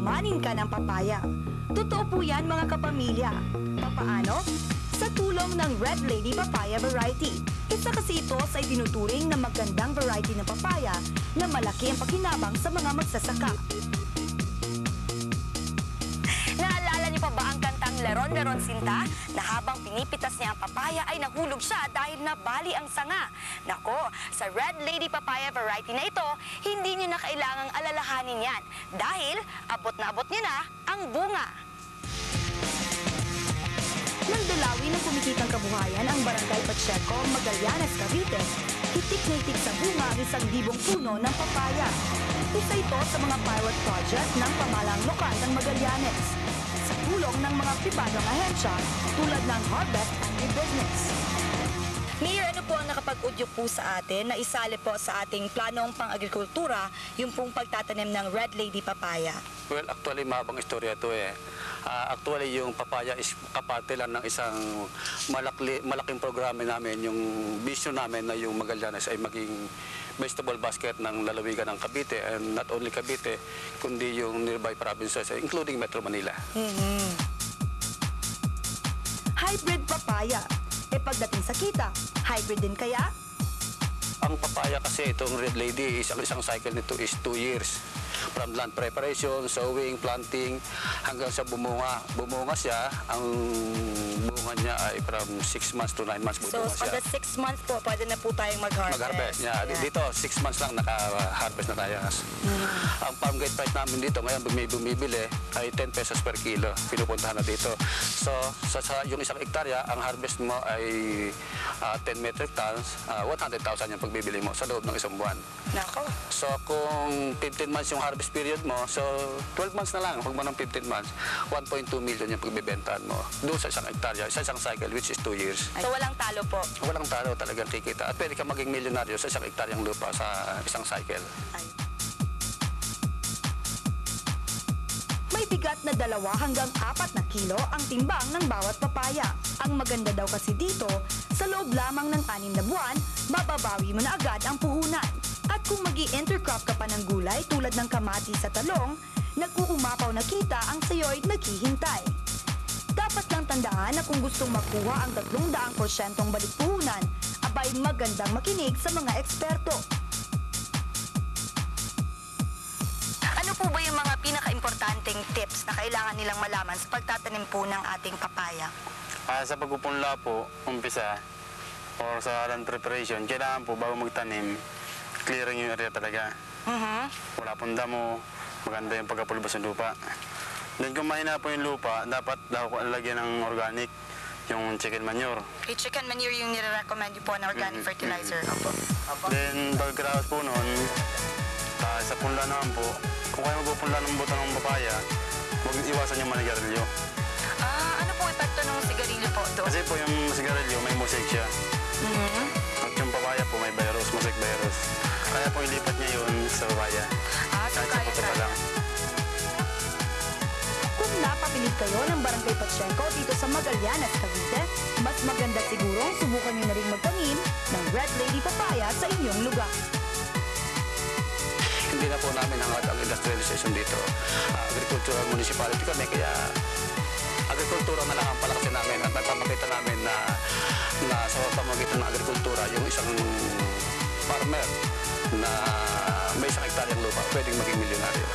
kayamanin ka ng papaya. Totoo po yan mga kapamilya. Papaano? Sa tulong ng Red Lady Papaya Variety. Isa kasi ito sa itinuturing na magandang variety ng papaya na malaki ang pakinabang sa mga magsasaka. Naalala niyo pa ba ang kantang Leron Leron Sinta na habang pinipitas niya ang papaya ay nahulog siya dahil nabali ang sanga? Nako, sa Red Lady Papaya Variety na ito, hindi niyo na kailangang alalahanin yan dahil abot na abot niyo na ang bunga. Nang dalawin ng kumititang kabuhayan ang Barangay Pacheco, Magallanes, Cavite, hitik na hitik sa bunga ang 1,000 puno ng papaya. Isa ito sa mga pilot project ng pamahalang lokal ng Magallanes sa tulong ng mga pribadong ahensya tulad ng Harvest Agribusiness. Mayor, ano po ang nakapag-udyo po sa atin na isali po sa ating planong pang-agrikultura yung pong pagtatanim ng Red Lady Papaya? Well, actually, mahabang istorya ito eh. Actually, yung papaya is kaparte lang ng isang malaking programa namin. Yung vision namin na yung Magallanes ay maging vegetable basket ng lalawigan ng Cavite, and not only Cavite, kundi yung nearby provinces, including Metro Manila. Hybrid papaya. E pagdating sa kita, hybrid din kaya? Ang papaya kasi itong Red Lady, ang isang cycle nito is 2 years. From land preparation, sowing, planting, hanggang sa bumunga. Bumunga siya, ang bunga niya ay from 6 months to 9 months So, bumunga siya. on the 6 months po, pwede na po tayong mag-harvest. Mag-harvest niya. Yeah. Dito, 6 months lang naka-harvest na tayo. Ang farm gate price namin dito, ngayon bumibili, ay 10 pesos per kilo. Pinupuntahan na dito. So, sa yung isang hektarya, ang harvest mo ay 10 metric tons, 100,000 yung pagbibili mo sa loob ng isang buwan. Nako. So, kung 15 months yung harvest period mo, so 12 months na lang, huwag mo ng 15 months, 1.2 million yung pagbibentahan mo doon sa isang hektarya, sa isang cycle, which is 2 years. So, walang talo po? Walang talo, talagang kikita. At pwede ka maging milyonaryo sa isang hektaryang lupa sa isang cycle. May bigat na 2 hanggang 4 na kilo ang timbang ng bawat papaya. Ang maganda daw kasi dito, sa loob lamang ng 6 na buwan, mababawi mo na agad ang puhunan. At kung magi-intercrop ka pa ng gulay tulad ng kamatis sa talong, nag-uumapaw na kita ang sayo'y naghihintay. Dapat lang tandaan na kung gustong makuha ang 300% balik puhunan, abay magandang makinig sa mga eksperto. Ano po ba yung mga pinaka-importanting tips na kailangan nilang malaman sa pagtatanim po ng ating papaya? Sa pagpupunla po, umpisa, or sa land preparation, kailangan po bago magtanim, clearing yung area talaga. Wala pong damo, maganda yung pagkapulbos ng lupa. Then kung mahina po yung lupa, dapat lagyan ng organic, yung chicken manure. Chicken manure yung nire-recommend niyo po na organic fertilizer. Then pagkaraos po noon, sa punla naman po, kung kayo magpupunla ng buto ng papaya, huwag iwasan yung manigarilyo. Ano po epekto ng sigarilyo po doon? Kasi po yung sigarilyo may mosaic siya. At yung papaya po may virus, mosaic virus. Kaya po ilipat niya yun sa papaya. So kahit sa puto pa lang. Kung napapilit kayo ng Barangay Pacheco dito sa Magallanes, Cavite, mas maganda sigurong subukan nyo na rin magtanim ng Red Lady Papaya sa inyong lugar. Hindi na po namin hangad ang industrialization dito. Agricultural municipality kami, kaya agrikultura na lang ang palakasin namin at nagpapakita namin na sa pamamagitan ng agrikultura, yung isang farmer na may isang hektaryang lupa, pwedeng maging milyonaryo.